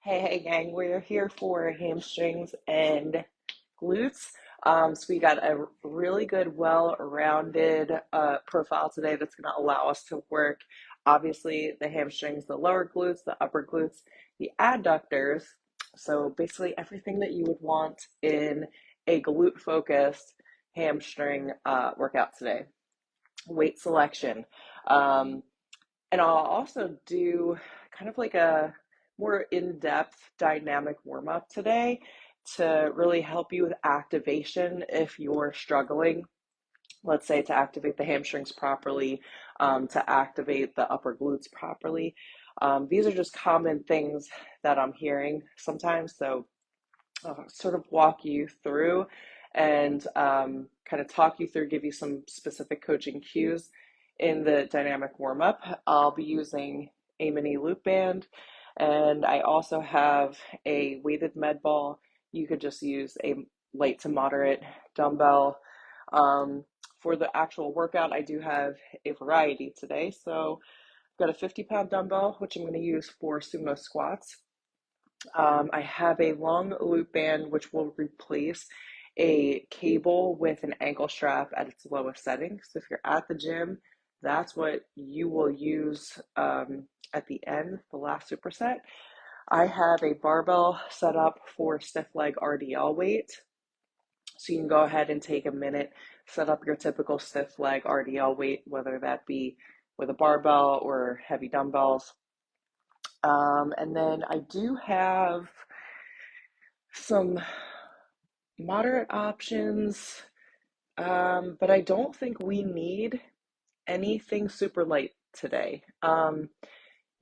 Hey, gang, we're here for hamstrings and glutes. So we got a really good, well-rounded profile today that's going to allow us to work, obviously, the hamstrings, the lower glutes, the upper glutes, the adductors. So basically everything that you would want in a glute-focused hamstring workout today. Weight selection. Um, and I'll also do kind of like a more in-depth dynamic warm-up today to really help you with activation if you're struggling, let's say to activate the hamstrings properly, to activate the upper glutes properly. These are just common things that I'm hearing sometimes. So I'll sort of walk you through and kind of talk you through, give you some specific coaching cues in the dynamic warm up. I'll be using a mini loop band, and I also have a weighted med ball. You could just use a light to moderate dumbbell. For the actual workout, I do have a variety today. So I've got a 50-pound dumbbell, which I'm going to use for sumo squats. I have a long loop band, which will replace a cable with an ankle strap at its lowest setting. So if you're at the gym, that's what you will use at the end, the last superset. I have a barbell set up for stiff leg RDL weight. So you can go ahead and take a minute, set up your typical stiff leg RDL weight, whether that be with a barbell or heavy dumbbells. And then I do have some moderate options, but I don't think we need anything super light today.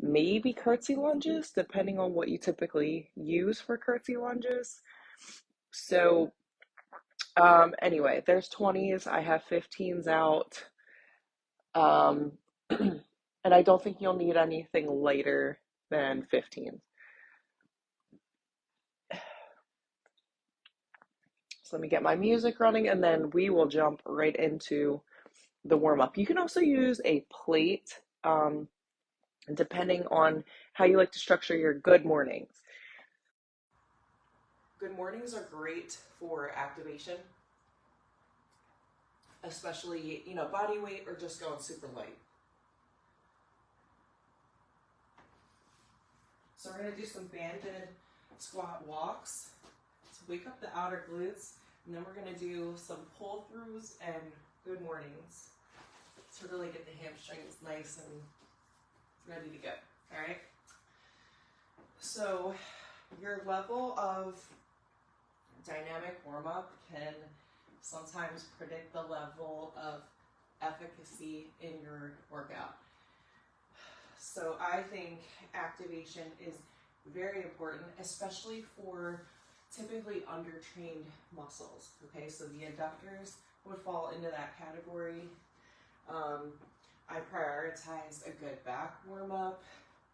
Maybe curtsy lunges, depending on what you typically use for curtsy lunges. So, anyway, there's 20s, I have 15s out, um, and I don't think you'll need anything lighter than 15s. So let me get my music running and then we will jump right into the warm up. You can also use a plate, depending on how you like to structure your good mornings. Good mornings are great for activation, especially, body weight or just going super light. So we're going to do some banded squat walks to wake up the outer glutes, and then we're going to do some pull throughs and good mornings to really get the hamstrings nice and ready to go. All right. So your level of dynamic warm up can sometimes predict the level of efficacy in your workout. So I think activation is very important, especially for typically undertrained muscles. Okay, so the adductors would fall into that category. I prioritize a good back warm up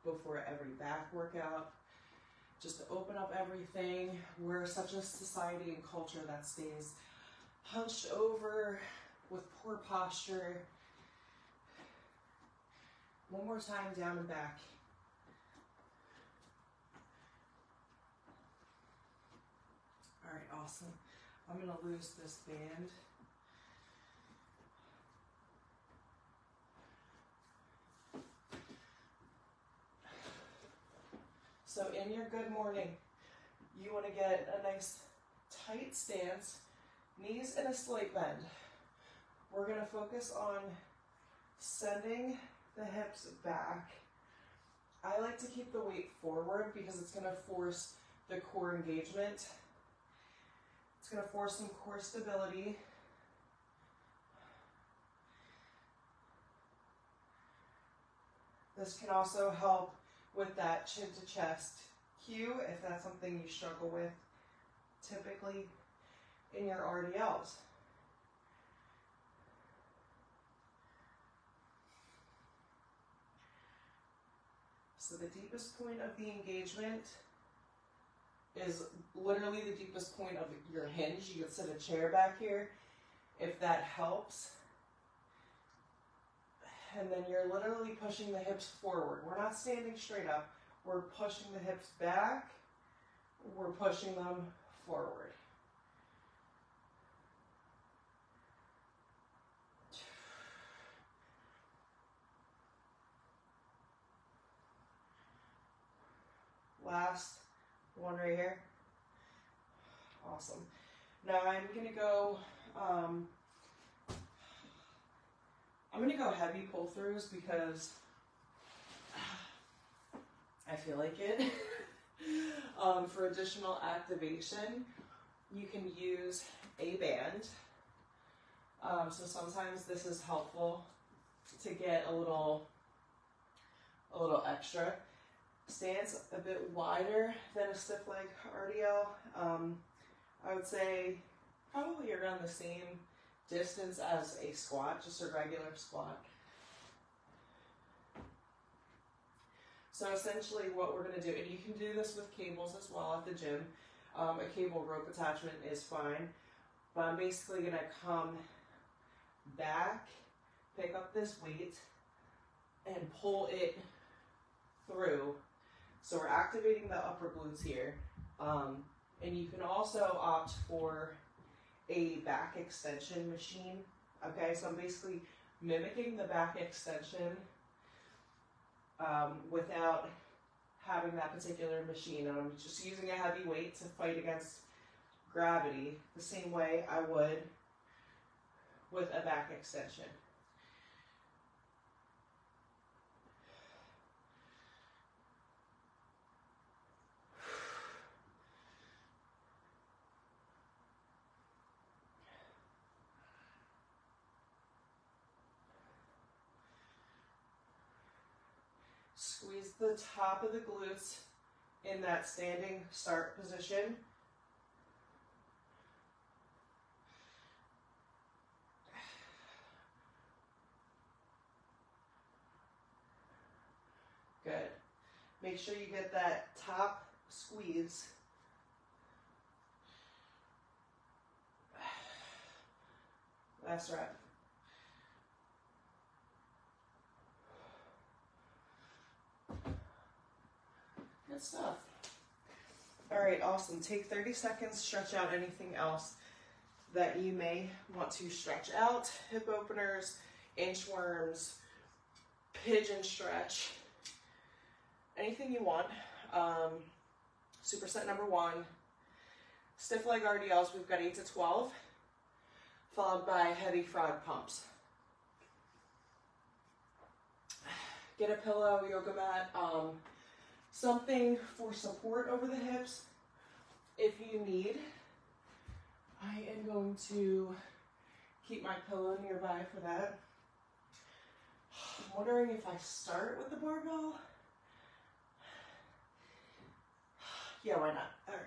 before every back workout, just to open up everything. We're such a society and culture that stays hunched over with poor posture. One more time, down and back. All right, awesome. I'm gonna lose this band. So in your good morning, you wanna get a nice tight stance, knees in a slight bend. We're gonna focus on sending the hips back. I like to keep the weight forward because it's gonna force the core engagement. It's gonna force some core stability. This can also help with that chin to chest cue if that's something you struggle with typically in your RDLs. So the deepest point of the engagement is literally the deepest point of your hinge. You could sit a chair back here if that helps. And then you're literally pushing the hips forward. We're not standing straight up. We're pushing the hips back we're pushing them forward. Last one right here. Awesome. Now I'm gonna go heavy pull-throughs because I feel like it. For additional activation, you can use a band. So sometimes this is helpful to get a little extra. Stance a bit wider than a stiff leg RDL. I would say probably around the same distance as a squat, just a regular squat. So essentially what we're going to do, and you can do this with cables as well at the gym. A cable rope attachment is fine, but I'm basically going to come back, pick up this weight, and pull it through. So we're activating the upper glutes here. And you can also opt for a back extension machine. Okay, so I'm basically mimicking the back extension without having that particular machine. And I'm just using a heavy weight to fight against gravity the same way I would with a back extension. Squeeze the top of the glutes in that standing start position. Good. Make sure you get that top squeeze. Last rep. Good stuff. All right, awesome. Take 30 seconds, stretch out anything else that you may want to stretch out. Hip openers, inchworms, pigeon stretch, anything you want. Superset number 1, stiff leg RDLs, we've got 8 to 12, followed by heavy frog pumps. Get a pillow, yoga mat, something for support over the hips if you need. I am going to keep my pillow nearby for that. I'm wondering if I start with the barbell. Yeah, why not? All right.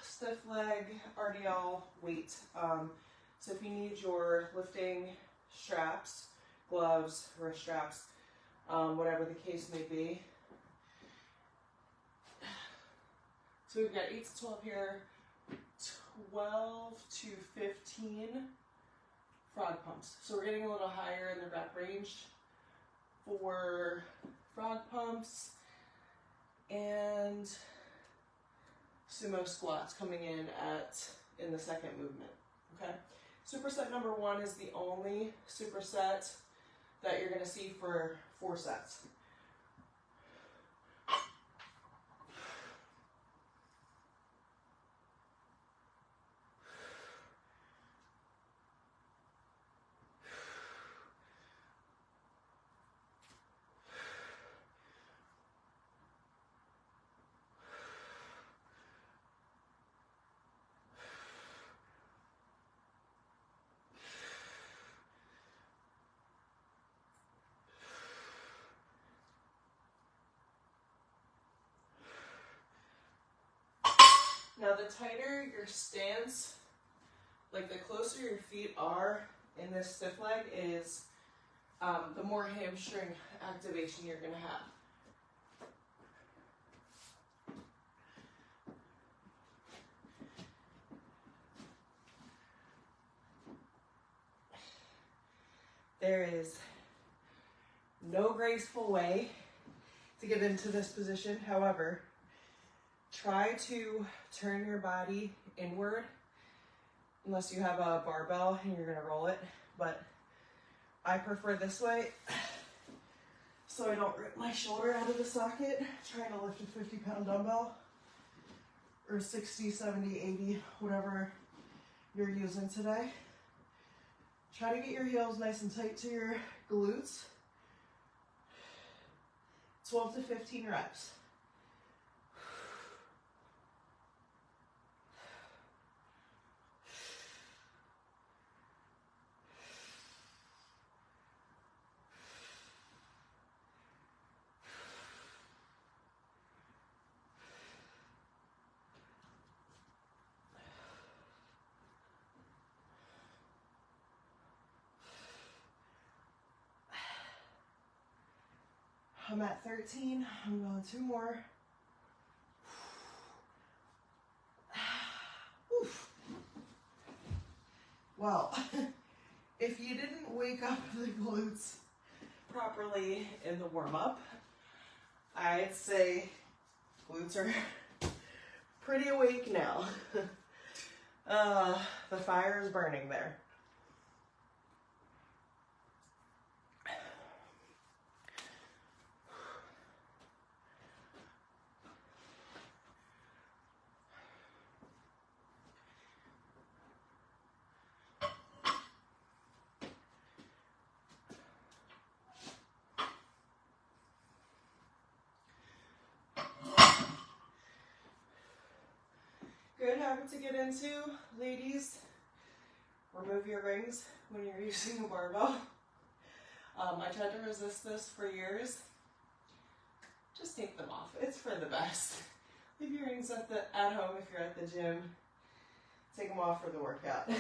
Stiff leg RDL weight. So if you need your lifting straps, gloves, wrist straps, whatever the case may be. So we've got 8 to 12 here, 12 to 15 frog pumps. So we're getting a little higher in the rep range for frog pumps and sumo squats coming in the second movement. Okay. Superset number 1 is the only superset that you're going to see for 4 sets. Now the tighter your stance, like the closer your feet are in this stiff leg is, the more hamstring activation you're going to have. There is no graceful way to get into this position. However, try to turn your body inward unless you have a barbell and you're gonna roll it, but I prefer this way so I don't rip my shoulder out of the socket trying to lift a 50-pound dumbbell, or 60, 70, 80, whatever you're using today. Try to get your heels nice and tight to your glutes. 12 to 15 reps. I'm at 13, I'm going 2 more. Oof. Well, if you didn't wake up the glutes properly in the warm-up, I'd say glutes are pretty awake now. The fire is burning there. Good habit to get into, ladies. Remove your rings when you're using a barbell. I tried to resist this for years. Just take them off. It's for the best. Leave your rings at home if you're at the gym. Take them off for the workout.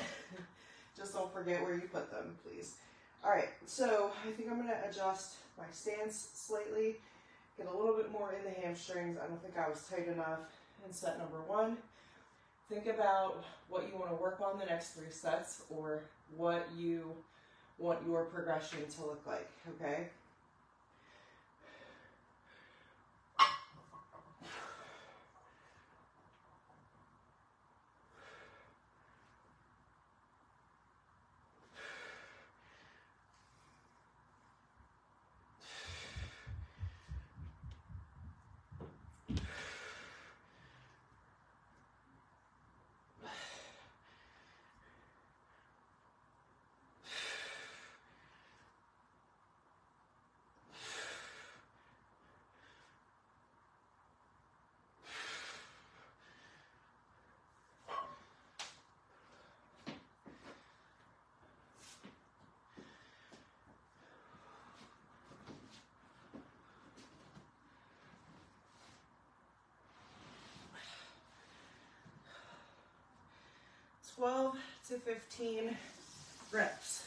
Just don't forget where you put them, please. All right, so I think I'm gonna adjust my stance slightly, get a little bit more in the hamstrings. I don't think I was tight enough in set number 1. Think about what you want to work on the next 3 sets, or what you want your progression to look like, okay? Twelve to 15 reps.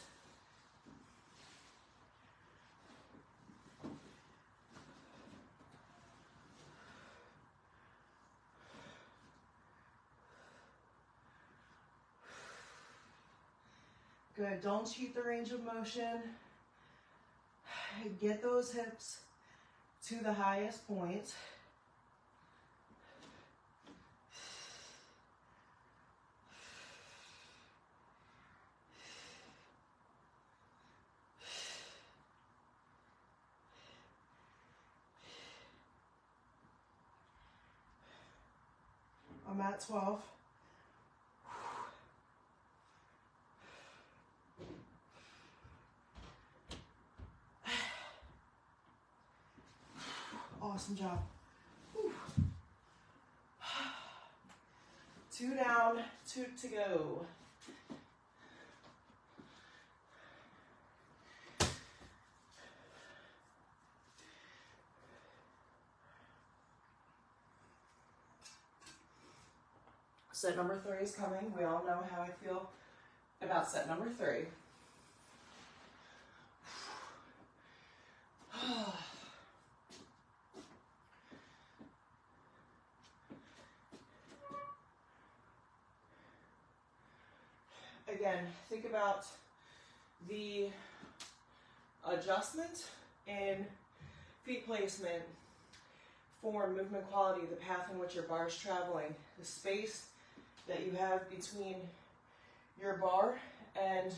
Good, don't cheat the range of motion. Get those hips to the highest point. I'm at 12. Awesome job. Whew. 2 down, 2 to go. Set number 3 is coming. We all know how I feel about set number 3. Again, think about the adjustment in feet placement, form, movement quality, the path in which your bar is traveling, the space that you have between your bar and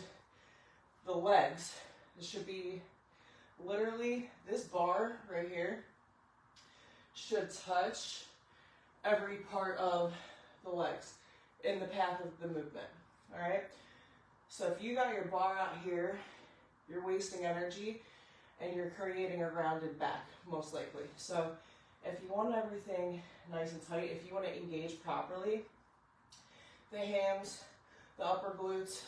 the legs. It should be literally this bar right here should touch every part of the legs in the path of the movement, all right? So if you got your bar out here, you're wasting energy and you're creating a rounded back, most likely. So if you want everything nice and tight, if you want to engage properly, the hams, the upper glutes,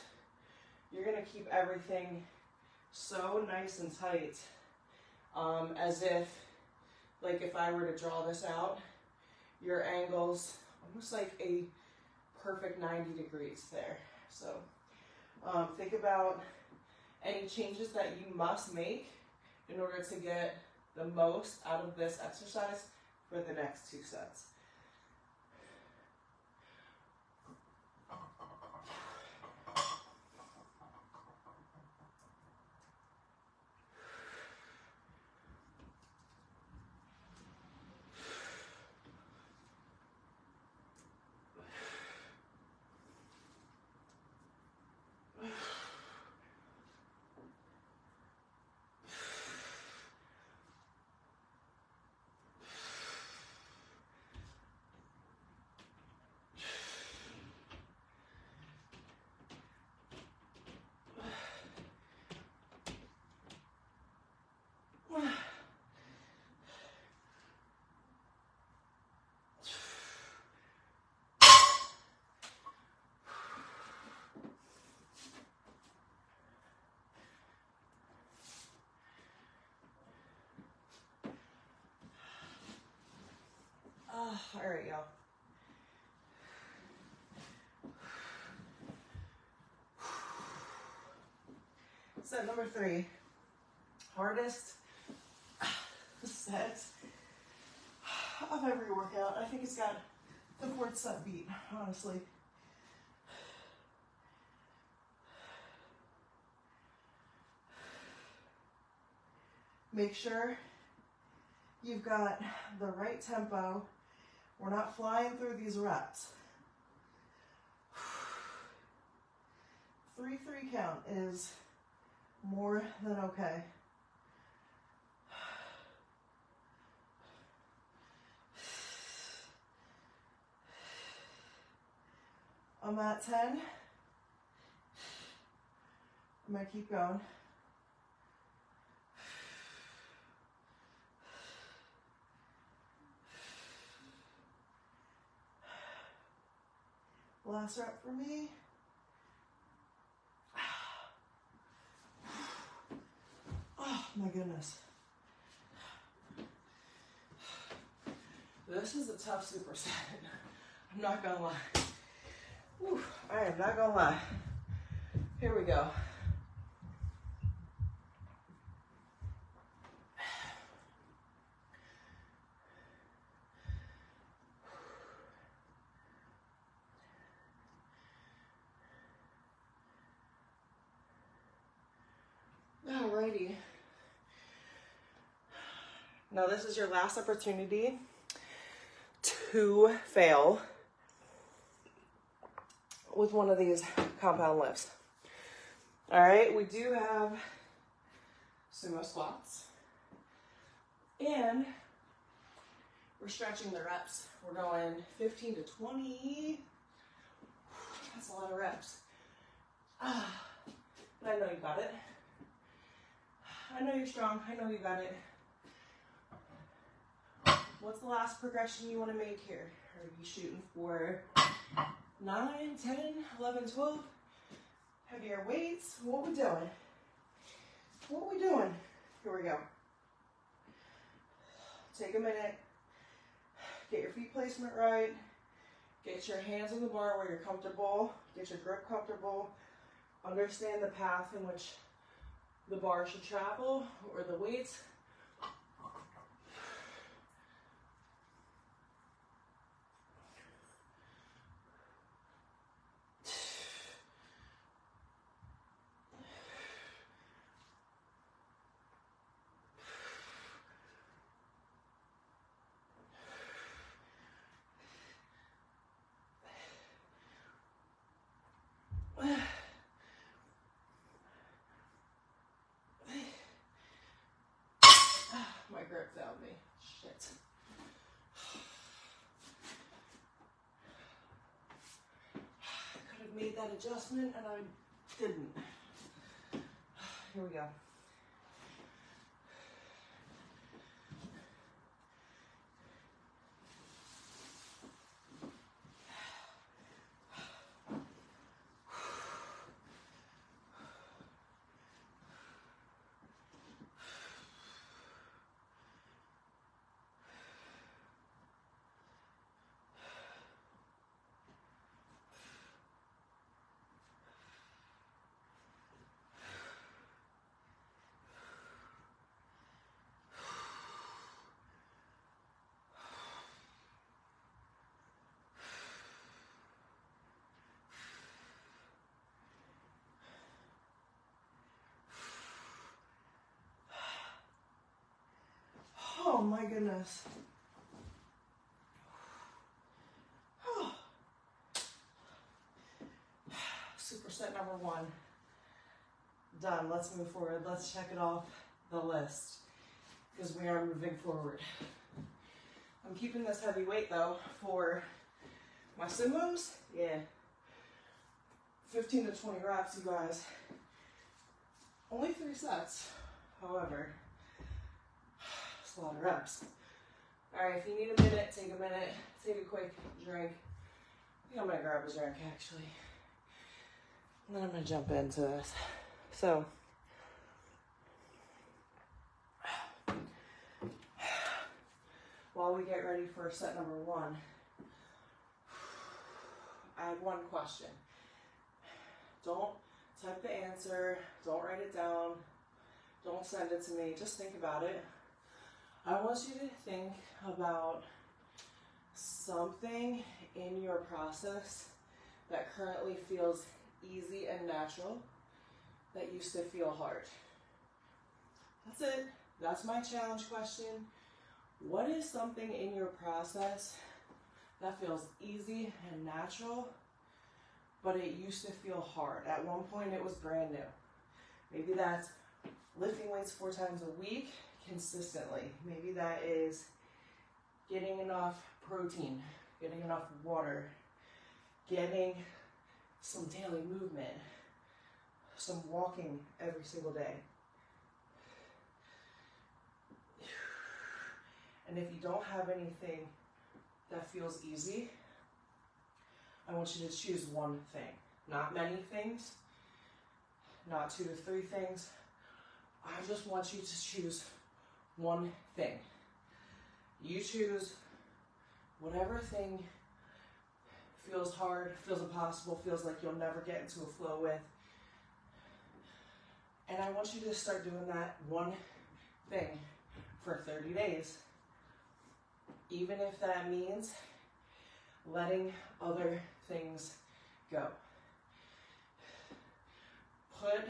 you're going to keep everything so nice and tight, as if, like if I were to draw this out, your angle's almost like a perfect 90 degrees there. So think about any changes that you must make in order to get the most out of this exercise for the next 2 sets. All right, y'all. Set number 3, hardest set of every workout. I think it's got the 4th set beat, honestly. Make sure you've got the right tempo. We're not flying through these reps. 3-3 count is more than okay. I'm at 10. I'm gonna keep going. Last rep for me. Oh my goodness. This is a tough superset. I'm not gonna lie. Whew, I am not gonna lie. Here we go. Alrighty. Now this is your last opportunity to fail with one of these compound lifts. All right, we do have sumo squats, and we're stretching the reps. We're going 15 to 20. That's a lot of reps. But I know you got it. I know you're strong. I know you got it. What's the last progression you want to make here? Are you shooting for 9, 10, 11, 12? Heavier weights? What we doing? What we doing? Here we go. Take a minute. Get your feet placement right. Get your hands on the bar where you're comfortable. Get your grip comfortable. Understand the path in which the bar should travel, or the weights. My grip failed me. Shit. Could have made that adjustment and I didn't. Here we go. Oh my goodness. Superset number 1. Done. Let's move forward. Let's check it off the list because we are moving forward. I'm keeping this heavy weight though for my sumos. Yeah. 15 to 20 reps, you guys. Only 3 sets. However, it's a lot of reps. All right, if you need a minute, take a quick drink. I think I'm gonna grab a drink actually. And then I'm gonna jump into this. So, while we get ready for set number 1, I have one question. Don't type the answer, don't write it down, don't send it to me, just think about it. I want you to think about something in your process that currently feels easy and natural that used to feel hard. That's it. That's my challenge question. What is something in your process that feels easy and natural, but it used to feel hard? At one point it was brand new. Maybe that's lifting weights 4 times a week consistently. Maybe that is getting enough protein, getting enough water, getting some daily movement, some walking every single day. And if you don't have anything that feels easy, I want you to choose one thing. Not many things, not 2 to 3 things. I just want you to choose one thing. You choose whatever thing feels hard, feels impossible, feels like you'll never get into a flow with. And I want you to start doing that one thing for 30 days. Even if that means letting other things go. Put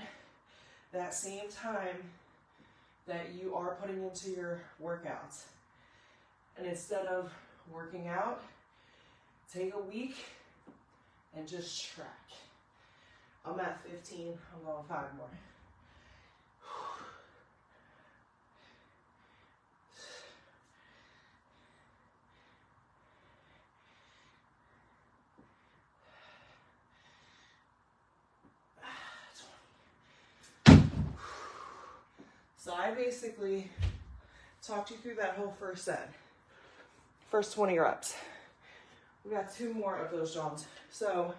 that same time that you are putting into your workouts. And instead of working out, take a week and just track. I'm at 15, I'm going 5 more. So I basically talked you through that whole first set. First 20 reps. We got 2 more of those jumps. So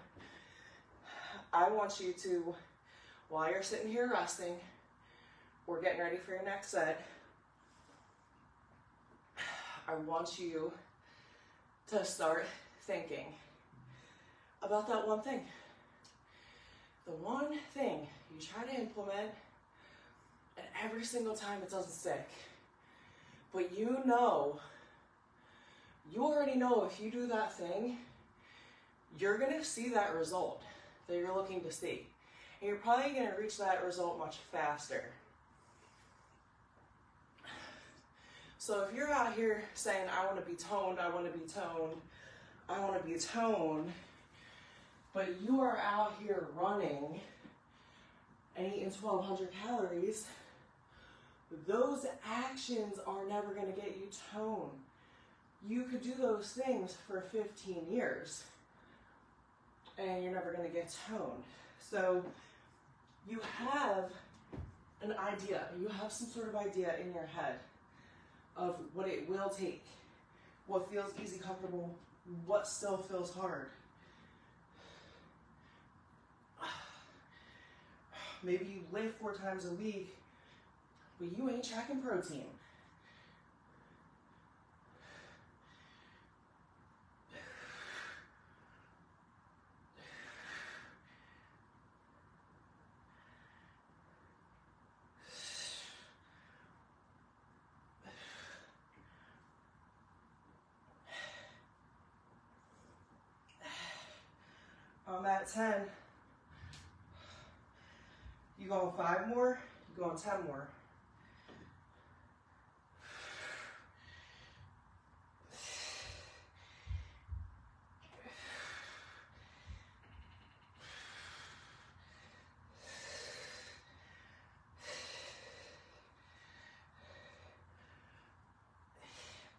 I want you to, while you're sitting here resting, we're getting ready for your next set. I want you to start thinking about that one thing. The one thing you try to implement, and every single time it doesn't stick. But you already know if you do that thing, you're gonna see that result that you're looking to see. And you're probably gonna reach that result much faster. So if you're out here saying, I wanna be toned, I wanna be toned, I wanna be toned, but you are out here running and eating 1,200 calories, those actions are never going to get you tone. You could do those things for 15 years and you're never going to get toned. So you have an idea, you have some sort of idea in your head of what it will take, what feels easy, comfortable, what still feels hard. Maybe you lift 4 times a week, but you ain't tracking protein. On that 10, you going 5 more, you going 10 more.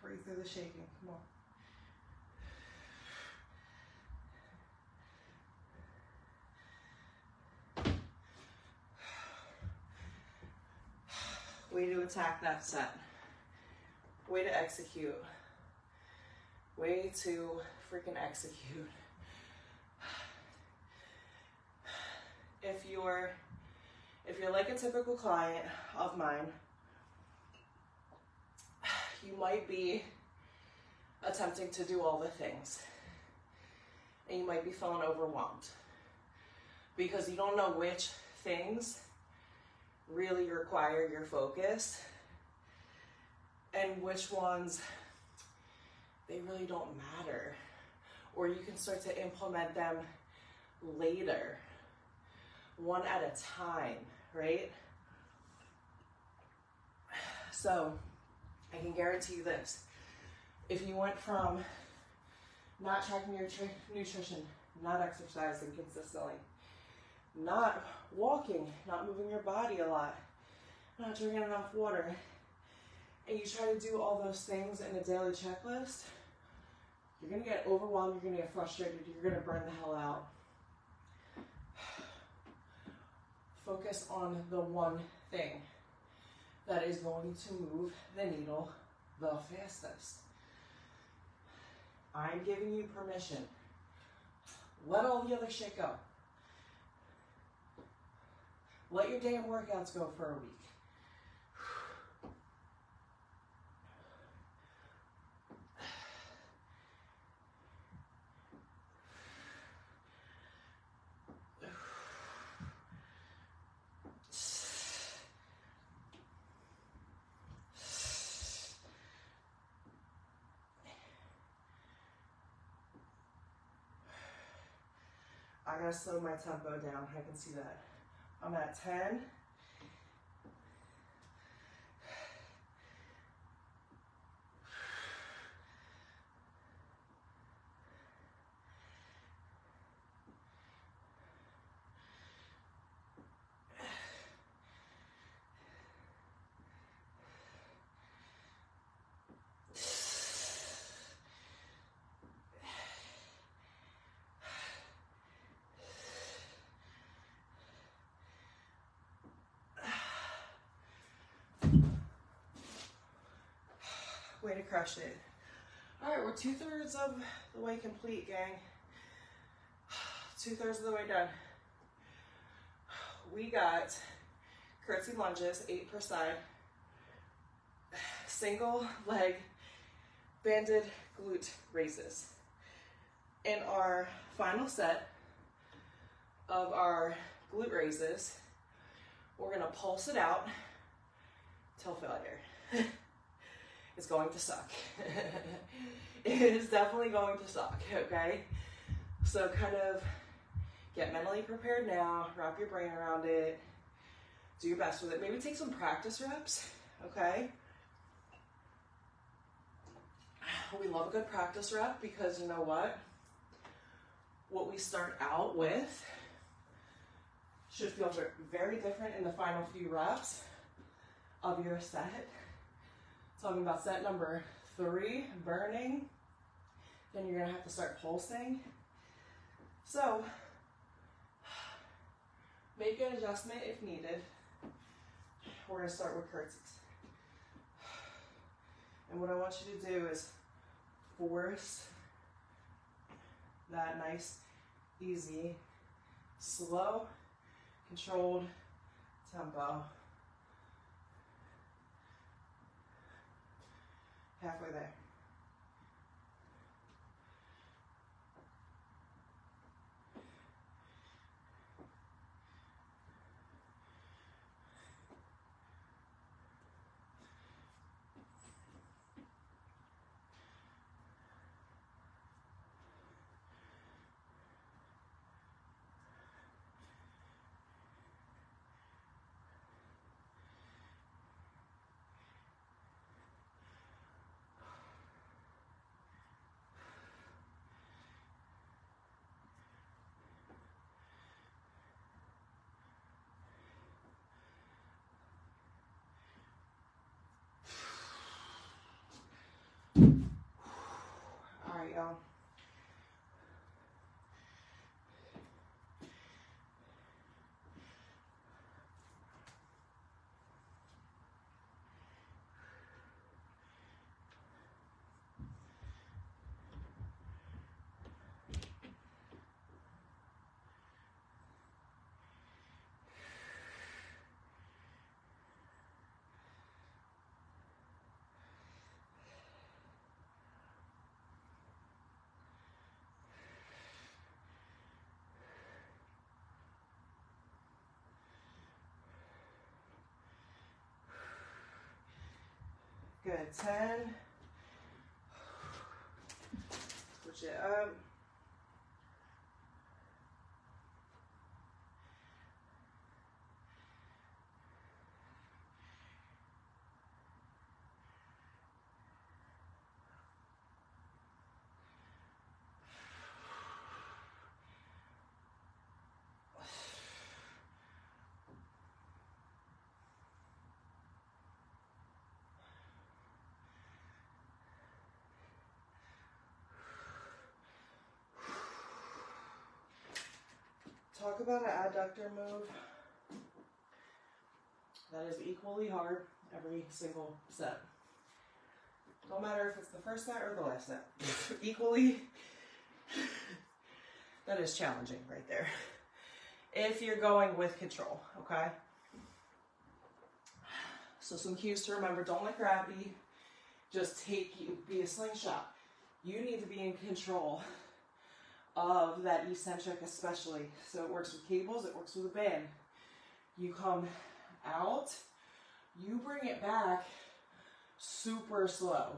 Breathe through the shaking, come on. Way to attack that set. Way to execute. Way to freaking execute. If you're like a typical client of mine, you might be attempting to do all the things. And you might be feeling overwhelmed because you don't know which things really require your focus and which ones they really don't matter, or you can start to implement them later, one at a time, right? So I can guarantee you this: if you went from not tracking your nutrition, not exercising consistently, not walking, not moving your body a lot, not drinking enough water, and you try to do all those things in a daily checklist, you're gonna get overwhelmed, you're gonna get frustrated, you're gonna burn the hell out. Focus on the one thing that is going to move the needle the fastest. I'm giving you permission. Let all the other shit go. Let your damn workouts go for a week. I gotta slow my tempo down. I can see that. I'm at 10. Way to crush it. All right, we're 2/3 of the way complete, gang. 2/3 of the way done. We got curtsy lunges, 8 per side, single leg banded glute raises. In our final set of our glute raises, we're gonna pulse it out till failure. It's going to suck. It is definitely going to suck, okay? So kind of get mentally prepared now, wrap your brain around it, do your best with it. Maybe take some practice reps, okay? We love a good practice rep because you know what? What we start out with should feel very different in the final few reps of your set. Talking about set number 3, burning. Then you're gonna have to start pulsing. So, make an adjustment if needed. We're gonna start with curtsies. And what I want you to do is force that nice, easy, slow, controlled tempo. Halfway there. All right, y'all. Good, 10. Switch it up. Talk about an adductor move that is equally hard every single set. Don't matter if it's the first set or the last set. Equally, that is challenging right there. If you're going with control, okay? So some cues to remember, don't let gravity just be a slingshot. You need to be in control of that eccentric especially. So it works with cables, it works with a band. You come out, you bring it back super slow.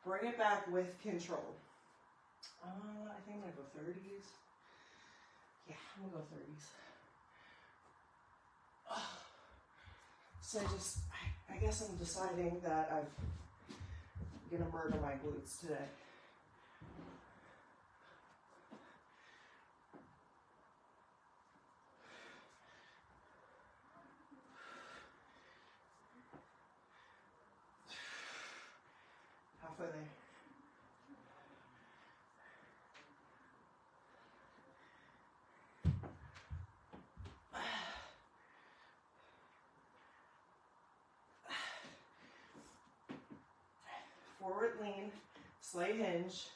Bring it back with control. I think I'm gonna go 30s. Yeah, I'm gonna go 30s. So I guess I'm deciding that I'm gonna murder my glutes today. Halfway there. Forward lean, slight hinge.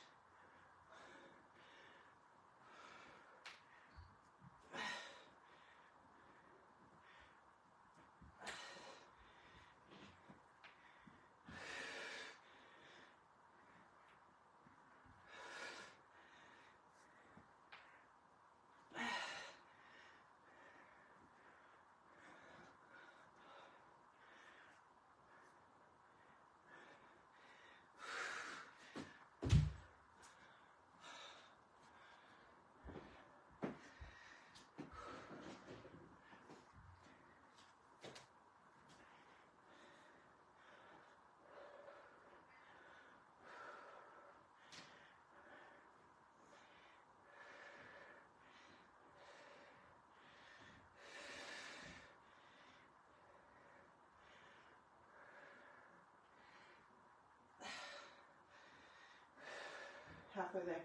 halfway there.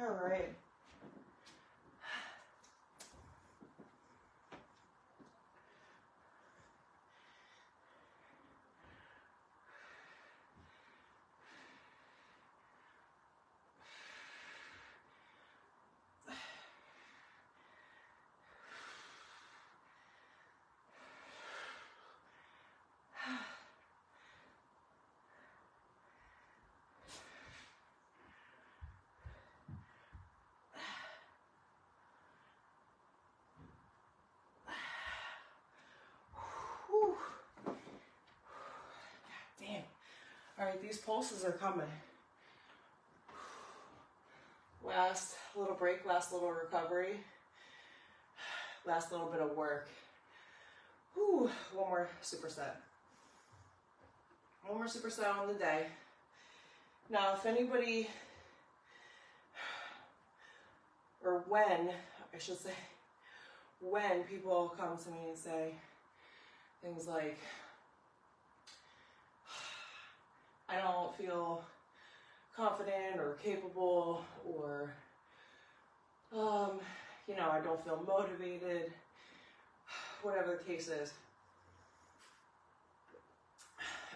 All right. Whew. Damn. All right, these pulses are coming. Last little break, last little recovery, last little bit of work. Whew. One more superset. One more superset on the day. Now, if anybody, or when, I should say, when people come to me and say things like, I don't feel confident or capable, or, you know, I don't feel motivated, whatever the case is,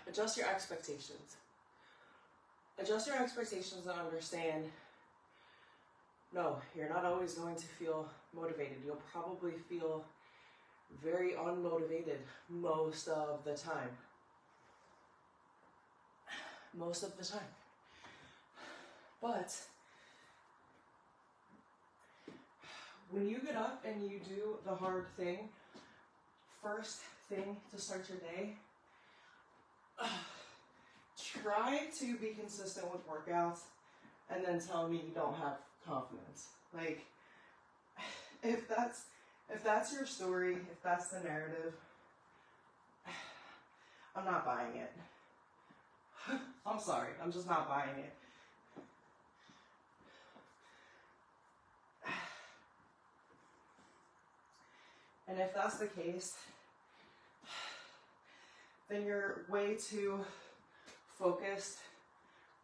adjust your expectations. Adjust your expectations and understand, no, you're not always going to feel motivated. You'll probably feel very unmotivated most of the time. Most of the time. But when you get up and you do the hard thing, first thing to start your day, try to be consistent with workouts and then tell me you don't have confidence. Like, if that's your story, if that's the narrative, I'm not buying it. I'm sorry, I'm just not buying it. And if that's the case, then you're way too focused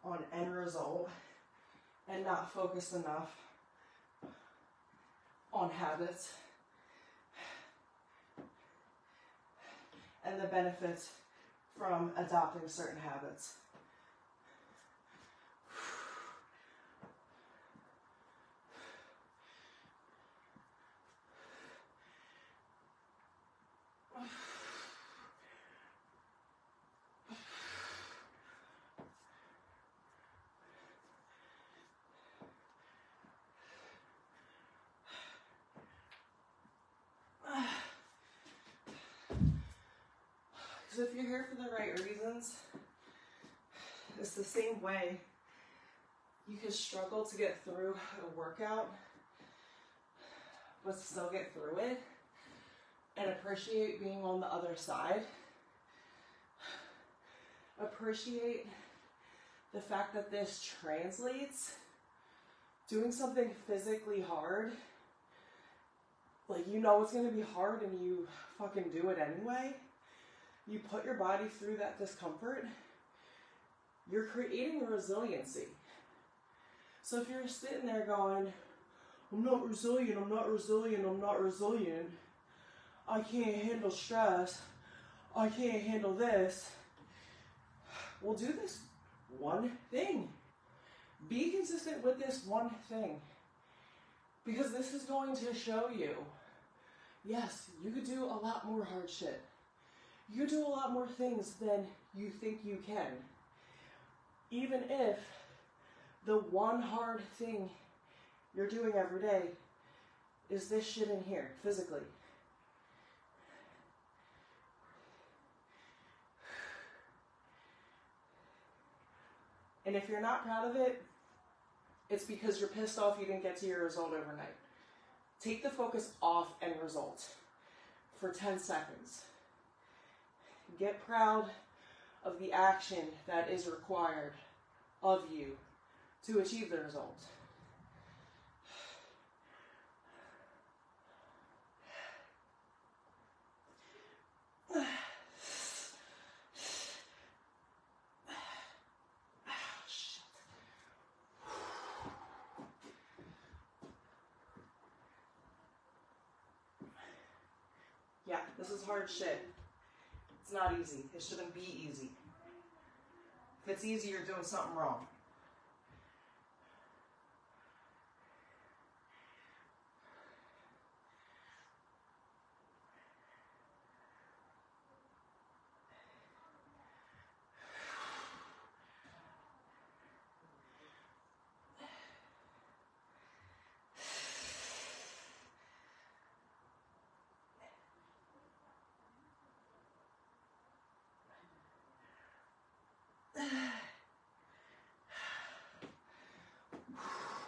on end result and not focused enough on habits and the benefits from adopting certain habits. Because if you're here for the right reasons, it's the same way you can struggle to get through a workout, but still get through it and appreciate being on the other side. Appreciate the fact that this translates. Doing something physically hard, like, you know it's going to be hard and you fucking do it anyway. You put your body through that discomfort. You're creating resiliency. So if you're sitting there going, I'm not resilient, I'm not resilient, I'm not resilient, I can't handle stress, I can't handle this, well, do this one thing. Be consistent with this one thing. Because this is going to show you, yes, you could do a lot more hard shit. You could do a lot more things than you think you can. Even if the one hard thing you're doing every day is this shit in here, physically. And if you're not proud of it, it's because you're pissed off you didn't get to your result overnight. Take the focus off end result for 10 seconds. Get proud of the action that is required of you to achieve the result. Yeah, this is hard shit. It's not easy. It shouldn't be easy. If it's easy, you're doing something wrong.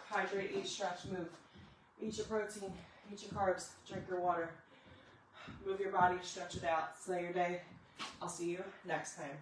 Hydrate, eat, stretch, move. Eat your protein, eat your carbs, drink your water. Move your body, stretch it out. Slay your day. I'll see you next time.